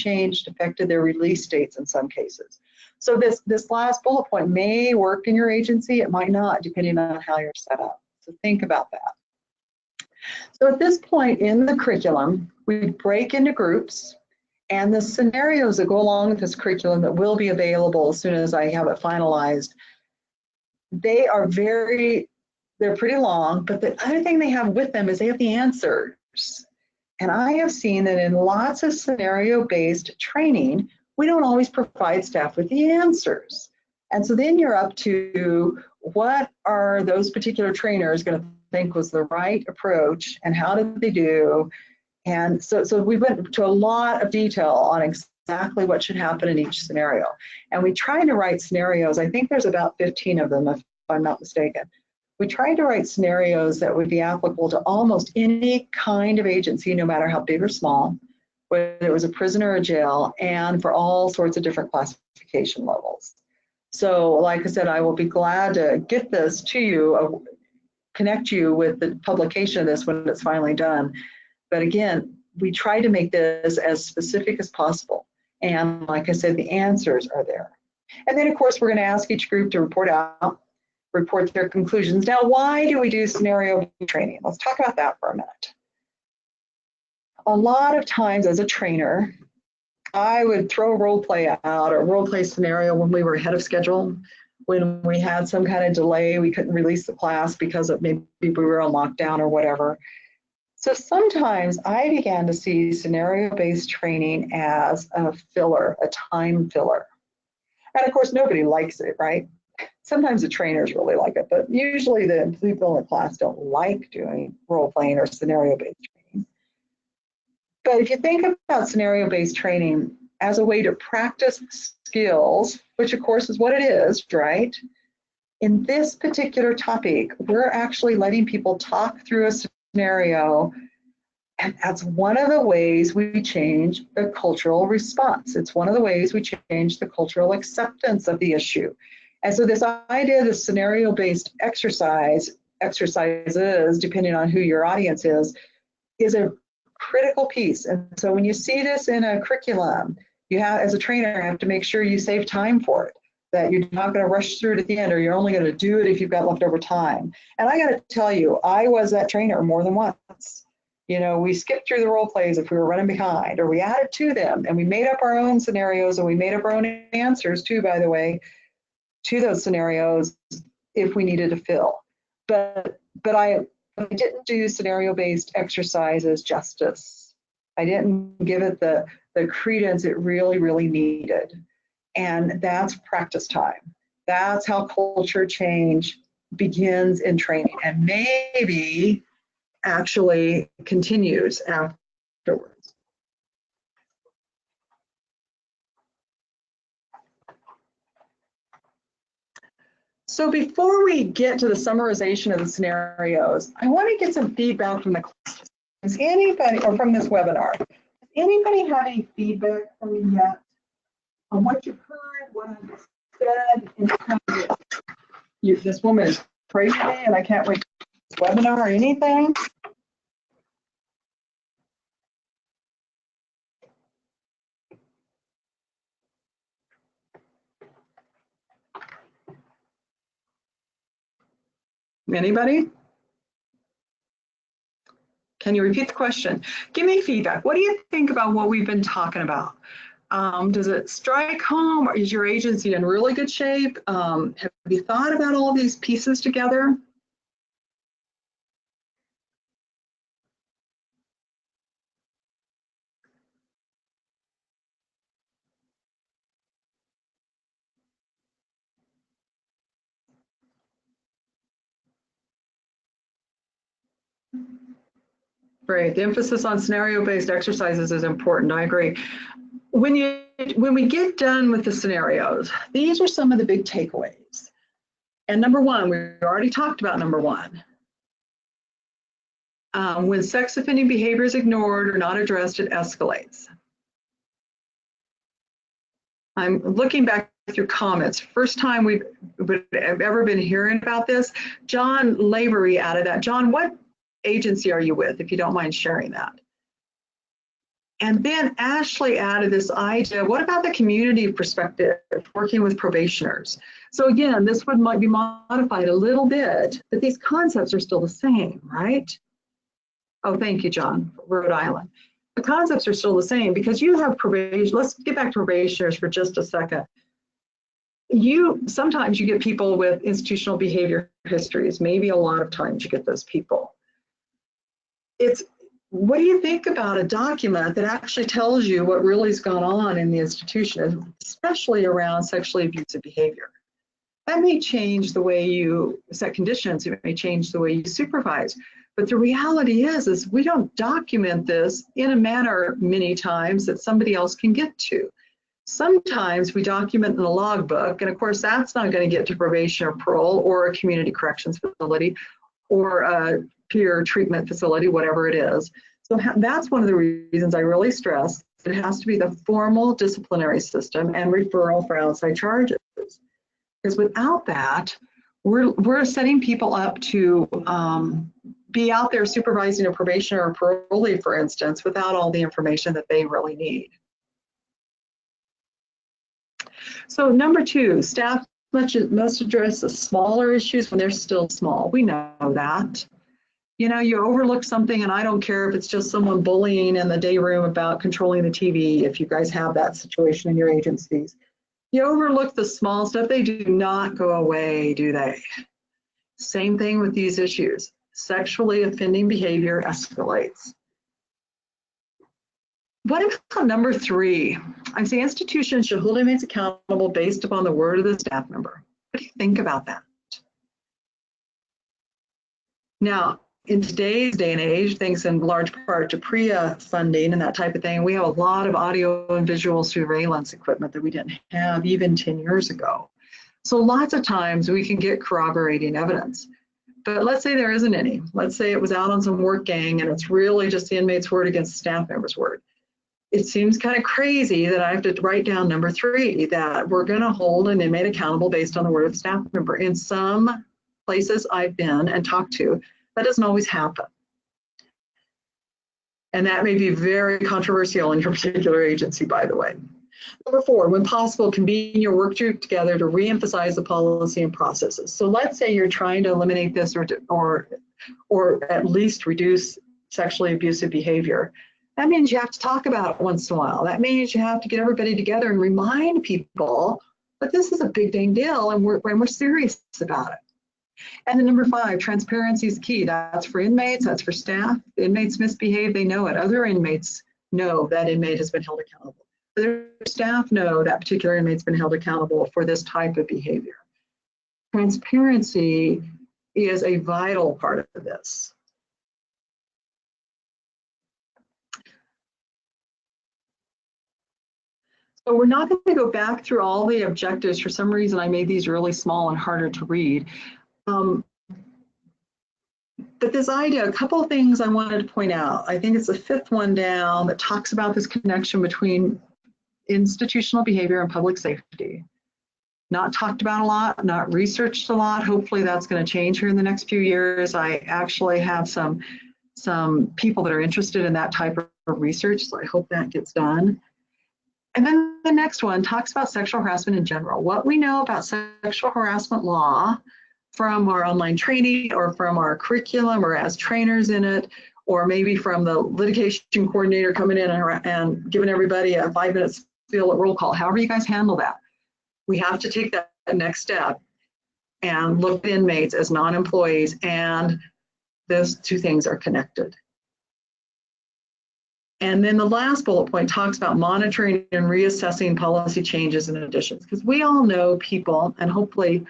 affected their release dates in some cases. So this last bullet point may work in your agency, it might not, depending on how you're set up. So think about that. So at this point in the curriculum, we break into groups, and the scenarios that go along with this curriculum that will be available as soon as I have it finalized, they're pretty long, but the other thing they have with them is they have the answers. And I have seen that in lots of scenario-based training, we don't always provide staff with the answers. And so then you're up to what are those particular trainers going to think was the right approach and how did they do? And so we went to a lot of detail on exactly what should happen in each scenario. And we tried to write scenarios. I think there's about 15 of them, if I'm not mistaken. We tried to write scenarios that would be applicable to almost any kind of agency, no matter how big or small, whether it was a prison or a jail, and for all sorts of different classification levels. So like I said, I will be glad to get this to you, connect you with the publication of this when it's finally done. But again, we try to make this as specific as possible. And like I said, the answers are there. And then of course, we're gonna ask each group to report their conclusions. Now, why do we do scenario training? Let's talk about that for a minute. A lot of times as a trainer, I would throw a role play out, or a role play scenario when we were ahead of schedule, when we had some kind of delay, we couldn't release the class because of maybe we were on lockdown or whatever. So sometimes I began to see scenario-based training as a filler, a time filler. And of course, nobody likes it, right? Sometimes the trainers really like it, but usually the people in the class don't like doing role-playing or scenario-based training. But if you think about scenario-based training as a way to practice skills, which of course is what it is, right? In this particular topic, we're actually letting people talk through a scenario, and that's one of the ways we change the cultural response. It's one of the ways we change the cultural acceptance of the issue. And so this idea of the scenario-based exercises, depending on who your audience is a critical piece. And so when you see this in a curriculum, you have, as a trainer, have to make sure you save time for it, that you're not going to rush through it at the end, or you're only going to do it if you've got leftover time. And I got to tell you, I was that trainer more than once. You know, we skipped through the role plays if we were running behind, or we added to them, and we made up our own scenarios, and we made up our own answers too, by the way, to those scenarios if we needed to fill. But I didn't do scenario-based exercises justice. I didn't give it the credence it really, really needed. And that's practice time. That's how culture change begins in training, and maybe actually continues afterwards. So before we get to the summarization of the scenarios, I want to get some feedback from the class. Does anybody, or from this webinar, does anybody have any feedback for me yet on what you've heard, what I've said, in terms of this woman is crazy and I can't wait for this webinar or anything? Anybody? Can you repeat the question? Give me feedback. What do you think about what we've been talking about? Does it strike home? Or is your agency in really good shape? Have you thought about all these pieces together? Great. The emphasis on scenario-based exercises is important. I agree. When we get done with the scenarios, these are some of the big takeaways. And number one, we already talked about number one. When sex offending behavior is ignored or not addressed, it escalates. I'm looking back through comments. First time we've ever been hearing about this. John Lavery added that. John, what agency are you with, if you don't mind sharing that? And then Ashley added this idea, what about the community perspective, working with probationers? So again, this one might be modified a little bit, but these concepts are still the same, right? Oh, thank you, John, Rhode Island. The concepts are still the same because you have probation. Let's get back to probationers for just a second. Sometimes you get people with institutional behavior histories. Maybe a lot of times you get those people. What do you think about a document that actually tells you what really has gone on in the institution, especially around sexually abusive behavior? That may change the way you set conditions. It may change the way you supervise. But the reality is we don't document this in a manner many times that somebody else can get to. Sometimes we document in a logbook, and of course that's not going to get to probation or parole or a community corrections facility or a peer treatment facility, whatever it is. So that's one of the reasons I really stress it has to be the formal disciplinary system and referral for outside charges. Because without that, we're setting people up to be out there supervising a probation or a parolee, for instance, without all the information that they really need. So number 2, staff must address the smaller issues when they're still small. We know that. You know, you overlook something, and I don't care if it's just someone bullying in the day room about controlling the TV, if you guys have that situation in your agencies. You overlook the small stuff, they do not go away, do they? Same thing with these issues. Sexually offending behavior escalates. What about number 3? I say institutions should hold inmates accountable based upon the word of the staff member. What do you think about that? Now, in today's day and age, thanks in large part to PREA funding and that type of thing, we have a lot of audio and visual surveillance equipment that we didn't have even 10 years ago. So lots of times we can get corroborating evidence. But let's say there isn't any. Let's say it was out on some work gang and it's really just the inmate's word against the staff member's word. It seems kind of crazy that I have to write down number 3, that we're going to hold an inmate accountable based on the word of the staff member. In some places I've been and talked to, that doesn't always happen. And that may be very controversial in your particular agency, by the way. Number 4, when possible, convene your work group together to reemphasize the policy and processes. So let's say you're trying to eliminate this or at least reduce sexually abusive behavior. That means you have to talk about it once in a while. That means you have to get everybody together and remind people that this is a big dang deal and we're serious about it. And then number 5, transparency is key. That's for inmates, that's for staff. The inmates misbehave, they know it. Other inmates know that inmate has been held accountable. Their staff know that particular inmate's been held accountable for this type of behavior. Transparency is a vital part of this. So we're not going to go back through all the objectives. For some reason, I made these really small and harder to read. But this idea, a couple of things I wanted to point out. I think it's the 5th one down that talks about this connection between institutional behavior and public safety. Not talked about a lot, not researched a lot. Hopefully that's going to change here in the next few years. I actually have some people that are interested in that type of research, so I hope that gets done. And then the next one talks about sexual harassment in general. What we know about sexual harassment law from our online training or from our curriculum or as trainers in it, or maybe from the litigation coordinator coming in and giving everybody a 5-minute spiel at roll call, however you guys handle that. We have to take that next step and look at inmates as non-employees, and those 2 things are connected. And then the last bullet point talks about monitoring and reassessing policy changes and additions, because we all know people, and hopefully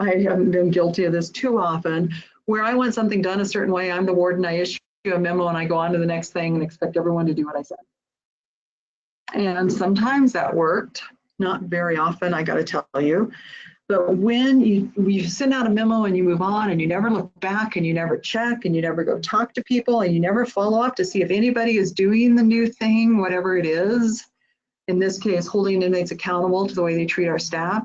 I haven't been guilty of this too often, where I want something done a certain way, I'm the warden, I issue a memo and I go on to the next thing and expect everyone to do what I said. And sometimes that worked, not very often, I gotta tell you. But when you send out a memo and you move on and you never look back and you never check and you never go talk to people and you never follow up to see if anybody is doing the new thing, whatever it is, in this case, holding inmates accountable to the way they treat our staff,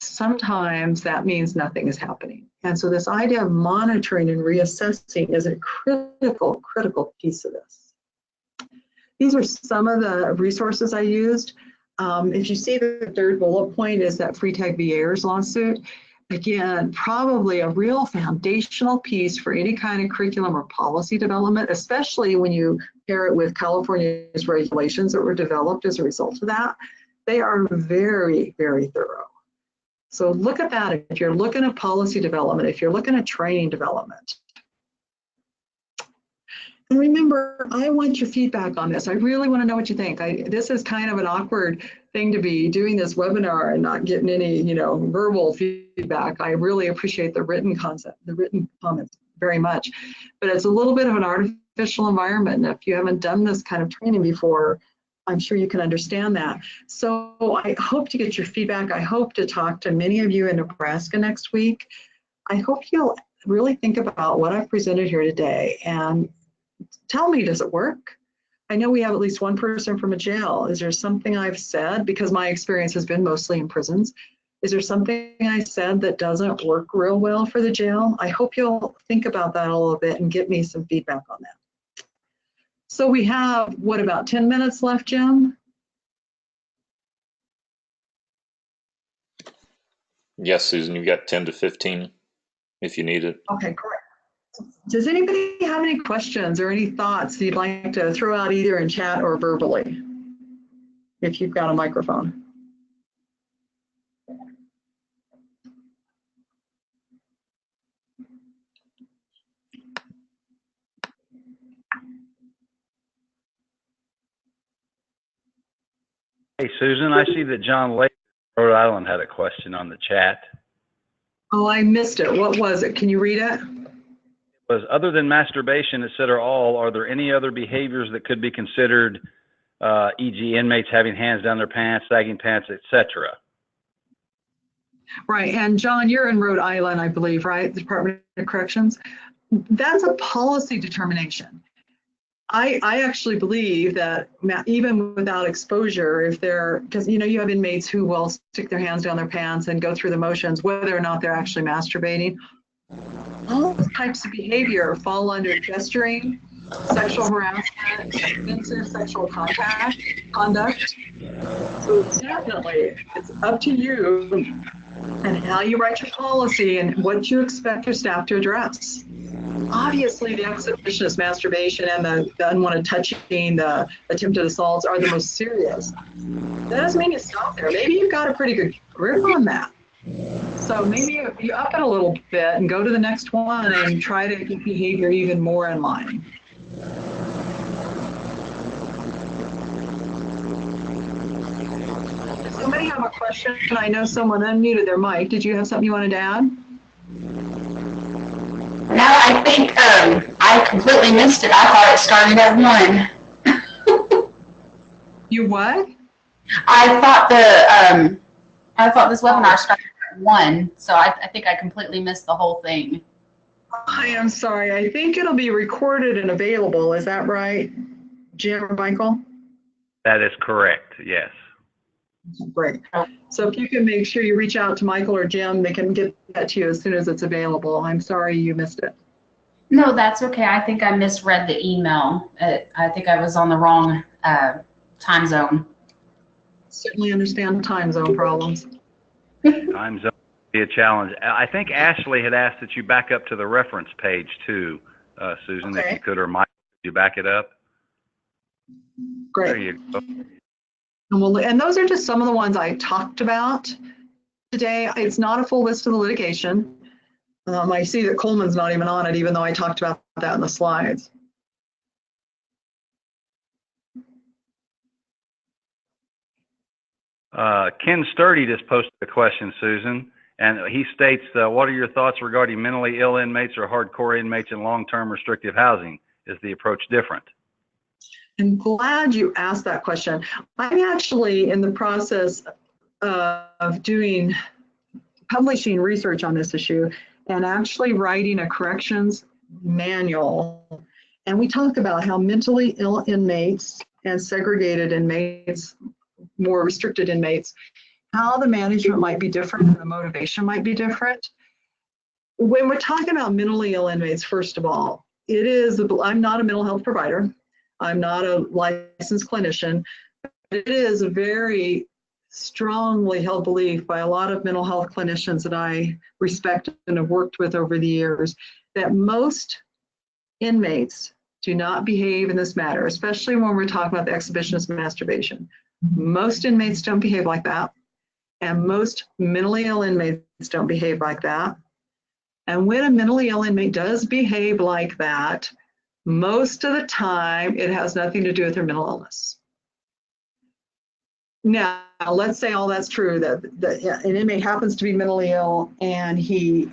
sometimes that means nothing is happening. And so this idea of monitoring and reassessing is a critical piece of this. These are some of the resources I used. If you see the 3rd bullet point is that Freitag v. Ayers lawsuit. Again, probably a real foundational piece for any kind of curriculum or policy development, especially when you pair it with California's regulations that were developed as a result of that. They are very, very thorough. So look at that if you're looking at policy development, if you're looking at training development. And remember, I want your feedback on this. I really want to know what you think. This is kind of an awkward thing to be doing this webinar and not getting any, verbal feedback. I really appreciate the written comments very much. But it's a little bit of an artificial environment. And if you haven't done this kind of training before, I'm sure you can understand that. So I hope to get your feedback. I hope to talk to many of you in Nebraska next week. I hope you'll really think about what I've presented here today and tell me, does it work? I know we have at least one person from a jail. Is there something I've said, because my experience has been mostly in prisons, is there something I said that doesn't work real well for the jail? I hope you'll think about that a little bit and give me some feedback on that. So we have, what, about 10 minutes left, Jim? Yes, Susan, you've got 10 to 15 if you need it. Okay, great. Does anybody have any questions or any thoughts you'd like to throw out either in chat or verbally, if you've got a microphone? Hey, Susan, I see that John Lake, Rhode Island, had a question on the chat. Oh, I missed it. What was it? Can you read it? Was, other than masturbation, et cetera, are there any other behaviors that could be considered, e.g. inmates having hands down their pants, sagging pants, et cetera? Right, and John, you're in Rhode Island, I believe, right? The Department of Corrections. That's a policy determination. I actually believe that even without exposure, if they're, because you have inmates who will stick their hands down their pants and go through the motions, whether or not they're actually masturbating. All those types of behavior fall under gesturing, sexual harassment, offensive sexual conduct. So definitely, it's up to you and how you write your policy and what you expect your staff to address. Obviously, the exhibitionist masturbation and the unwanted touching, the attempted assaults are the most serious. That doesn't mean you stop there. Maybe you've got a pretty good grip on that. So maybe you up it a little bit and go to the next one and try to get behavior even more in line. Does somebody have a question? I know someone unmuted their mic. Did you have something you wanted to add? No, I think I completely missed it. I thought it started at 1. You what? I thought this webinar started at 1, so I think I completely missed the whole thing. I am sorry. I think it'll be recorded and available. Is that right, Jim or Michael? That is correct, yes. Great. So if you can make sure you reach out to Michael or Jim, they can get that to you as soon as it's available. I'm sorry you missed it. No, that's okay. I think I misread the email. I think I was on the wrong time zone. Certainly understand time zone problems. Time zone would be a challenge. I think Ashley had asked that you back up to the reference page too, Susan, Okay. if you could, or Mike, could you back it up? Great. There you go. And those are just some of the ones I talked about today. It's not a full list of the litigation. I see that Coleman's not even on it, even though I talked about that in the slides. Ken Sturdy just posted a question, Susan, and he states, what are your thoughts regarding mentally ill inmates or hardcore inmates in long-term restrictive housing? Is the approach different? I'm glad you asked that question. I'm actually in the process of publishing research on this issue and actually writing a corrections manual. And we talk about how mentally ill inmates and segregated inmates, more restricted inmates, how the management might be different and the motivation might be different. When we're talking about mentally ill inmates, first of all, I'm not a mental health provider. I'm not a licensed clinician. It is a very strongly held belief by a lot of mental health clinicians that I respect and have worked with over the years that most inmates do not behave in this manner, especially when we're talking about the exhibitionist masturbation. Most inmates don't behave like that, and most mentally ill inmates don't behave like that. And when a mentally ill inmate does behave like that, most of the time, it has nothing to do with their mental illness. Now, let's say all that's true, that an inmate happens to be mentally ill and he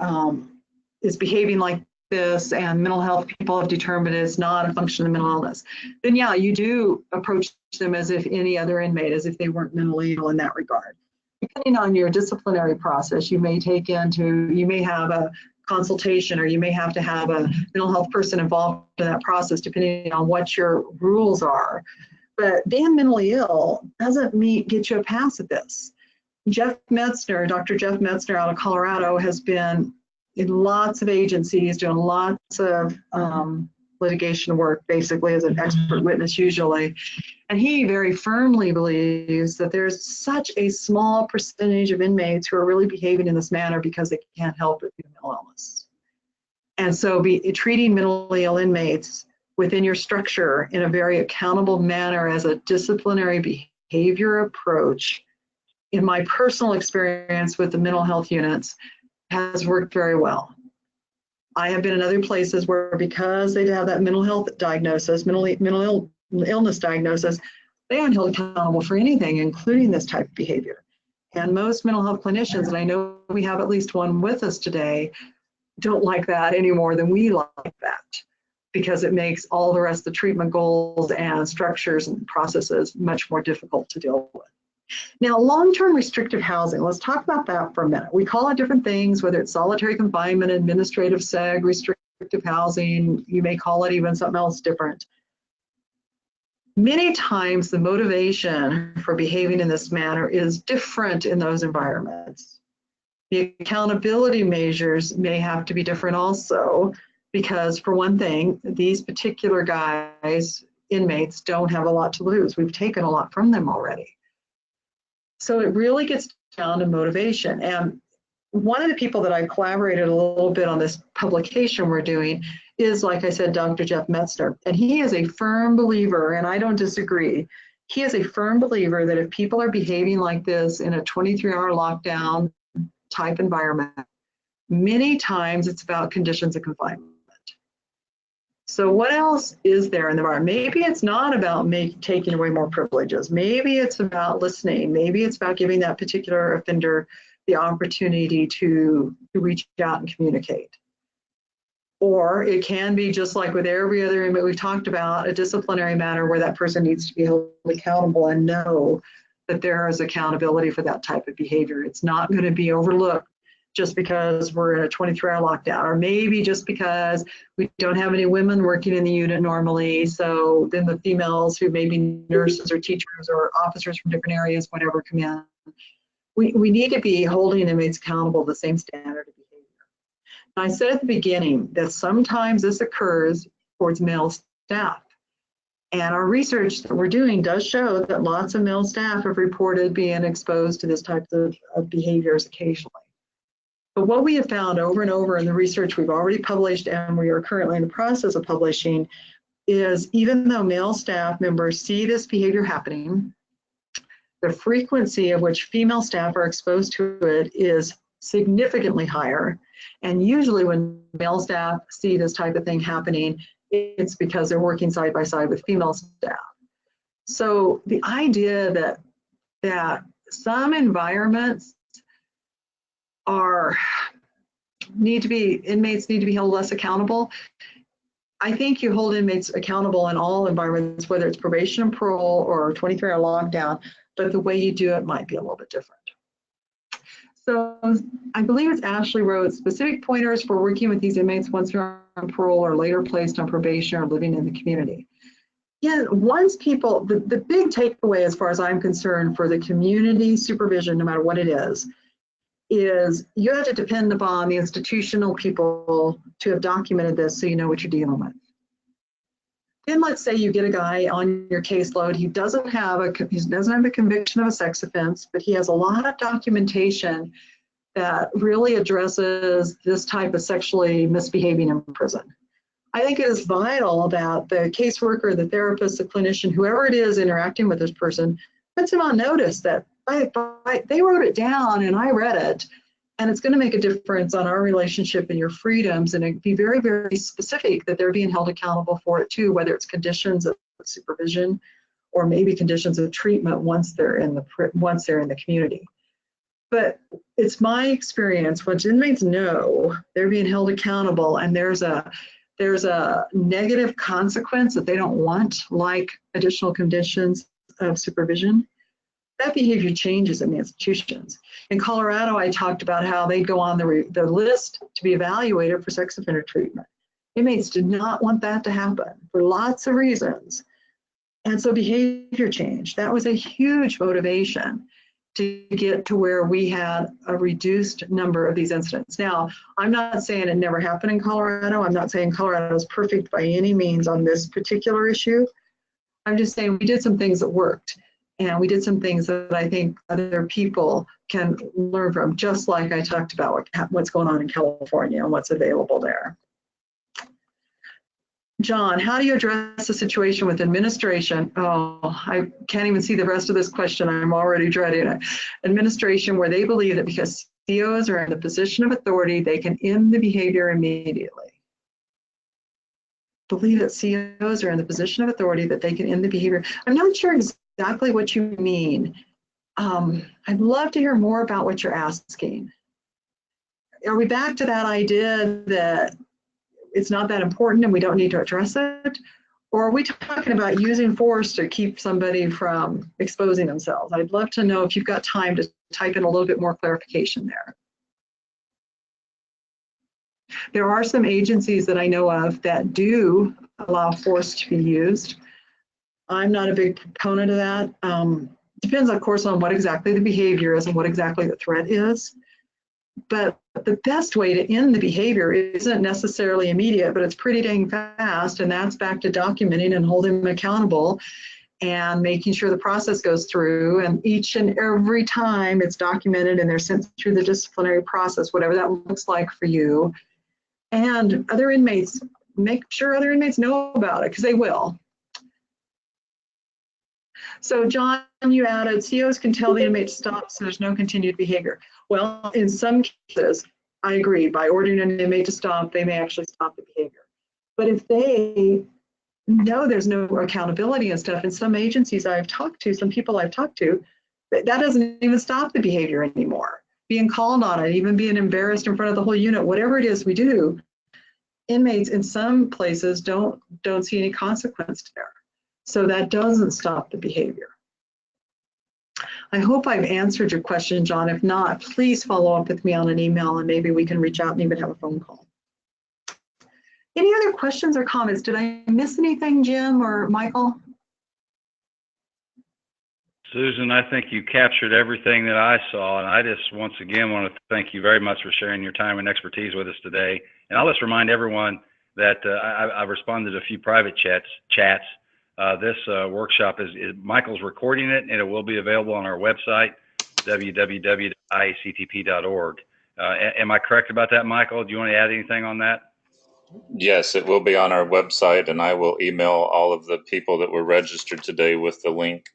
is behaving like this and mental health people have determined it's not a function of mental illness, then yeah, you do approach them as if any other inmate, as if they weren't mentally ill in that regard. Depending on your disciplinary process, you may have a consultation, or you may have to have a mental health person involved in that process, depending on what your rules are. But being mentally ill doesn't get you a pass at this. Dr. Jeff Metzner out of Colorado has been in lots of agencies doing lots of litigation work, basically as an expert witness usually. And he very firmly believes that there's such a small percentage of inmates who are really behaving in this manner because they can't help it due to mental illness. And so treating mentally ill inmates within your structure in a very accountable manner as a disciplinary behavior approach, in my personal experience with the mental health units, has worked very well. I have been in other places where, because they have that mental health diagnosis, mental illness diagnosis, they aren't held accountable for anything, including this type of behavior. And most mental health clinicians, and I know we have at least one with us today, don't like that any more than we like that, because it makes all the rest of the treatment goals and structures and processes much more difficult to deal with. Now, long-term restrictive housing, let's talk about that for a minute. We call it different things, whether it's solitary confinement, administrative seg, restrictive housing, you may call it even something else different. Many times the motivation for behaving in this manner is different in those environments. The accountability measures may have to be different also, because for one thing, these particular guys, inmates, don't have a lot to lose. We've taken a lot from them already. So it really gets down to motivation. And one of the people that I collaborated a little bit on this publication we're doing is, like I said, Dr. Jeff Metzner. And he is a firm believer, and I don't disagree, he is a firm believer that if people are behaving like this in a 23-hour lockdown type environment, many times it's about conditions of confinement. So what else is there in the environment? Maybe it's not about taking away more privileges. Maybe it's about listening. Maybe it's about giving that particular offender the opportunity to reach out and communicate. Or it can be just like with every other inmate we've talked about, a disciplinary matter where that person needs to be held accountable and know that there is accountability for that type of behavior. It's not going to be overlooked just because we're in a 23-hour lockdown, or maybe just because we don't have any women working in the unit normally, so then the females who may be nurses or teachers or officers from different areas, whatever, come in. We need to be holding inmates accountable to the same standard of behavior. Now, I said at the beginning that sometimes this occurs towards male staff. And our research that we're doing does show that lots of male staff have reported being exposed to this type of behaviors occasionally. But what we have found over and over in the research we've already published and we are currently in the process of publishing is, even though male staff members see this behavior happening, the frequency of which female staff are exposed to it is significantly higher. And usually when male staff see this type of thing happening, it's because they're working side by side with female staff. So the idea that some environments inmates need to be held less accountable. I think you hold inmates accountable in all environments, whether it's probation and parole or 23-hour lockdown, but the way you do it might be a little bit different. So I believe it's Ashley wrote specific pointers for working with these inmates once they're on parole or later placed on probation or living in the community. Yeah, once people, the big takeaway as far as I'm concerned for the community supervision, no matter what it is you have to depend upon the institutional people to have documented this so you know what you're dealing with. Then let's say you get a guy on your caseload, he doesn't have a conviction of a sex offense, but he has a lot of documentation that really addresses this type of sexually misbehaving in prison. I think it is vital that the caseworker, the therapist, the clinician, whoever it is interacting with this person, puts him on notice that they wrote it down and I read it, and it's going to make a difference on our relationship and your freedoms, and it be very, very specific that they're being held accountable for it too, whether it's conditions of supervision or maybe conditions of treatment once they're in the community. But it's my experience, once inmates know they're being held accountable and there's a negative consequence that they don't want, like additional conditions of supervision, that behavior changes in the institutions. In Colorado, I talked about how they go on the list to be evaluated for sex offender treatment. Inmates did not want that to happen for lots of reasons. And so behavior change, that was a huge motivation to get to where we had a reduced number of these incidents. Now, I'm not saying it never happened in Colorado. I'm not saying Colorado is perfect by any means on this particular issue. I'm just saying we did some things that worked. And we did some things that I think other people can learn from, just like I talked about what's going on in California and what's available there. John, how do you address the situation with administration? Oh, I can't even see the rest of this question. I'm already dreading it. Administration where they believe that because COs are in the position of authority, they can end the behavior immediately. Believe that COs are in the position of authority that they can end the behavior. I'm not sure exactly what you mean. I'd love to hear more about what you're asking. Are we back to that idea that it's not that important and we don't need to address it? Or are we talking about using force to keep somebody from exposing themselves? I'd love to know if you've got time to type in a little bit more clarification there. There are some agencies that I know of that do allow force to be used. I'm not a big proponent of that. Depends, of course, on what exactly the behavior is and what exactly the threat is. But the best way to end the behavior isn't necessarily immediate, but it's pretty dang fast. And that's back to documenting and holding them accountable and making sure the process goes through. And each and every time it's documented and they're sent through the disciplinary process, whatever that looks like for you. And other inmates, make sure other inmates know about it, because they will. So John, you added, COs can tell the inmate to stop so there's no continued behavior. Well, in some cases, I agree, by ordering an inmate to stop, they may actually stop the behavior. But if they know there's no accountability and stuff, in some agencies I've talked to, some people I've talked to, that doesn't even stop the behavior anymore. Being called on it, even being embarrassed in front of the whole unit, whatever it is we do, inmates in some places don't see any consequence there. So that doesn't stop the behavior. I hope I've answered your question, John. If not, please follow up with me on an email and maybe we can reach out and even have a phone call. Any other questions or comments? Did I miss anything, Jim or Michael? Susan, I think you captured everything that I saw, and I just once again want to thank you very much for sharing your time and expertise with us today. And I'll just remind everyone that I've responded to a few private chats. This workshop is Michael's recording it, and it will be available on our website, www.iactp.org. Am I correct about that, Michael? Do you want to add anything on that? Yes, it will be on our website, and I will email all of the people that were registered today with the link.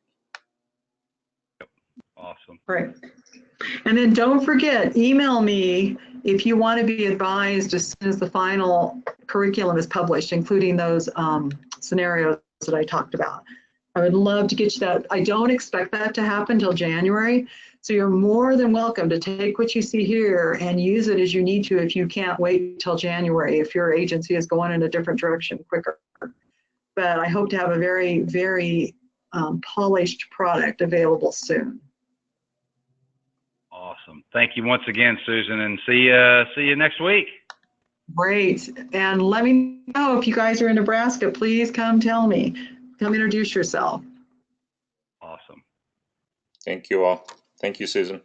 Awesome. Great. And then don't forget, email me if you want to be advised as soon as the final curriculum is published, including those scenarios that I talked about. I would love to get you that. I don't expect that to happen till January. So you're more than welcome to take what you see here and use it as you need to if you can't wait till January, if your agency is going in a different direction quicker. But I hope to have a very, very polished product available soon. Awesome. Thank you once again, Susan, and see you next week. Great. And let me know if you guys are in Nebraska, please come tell me. Come introduce yourself. Awesome. Thank you all. Thank you, Susan.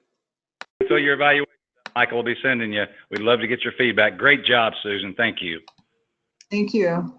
So your evaluation, Michael will be sending you. We'd love to get your feedback. Great job, Susan. Thank you. Thank you.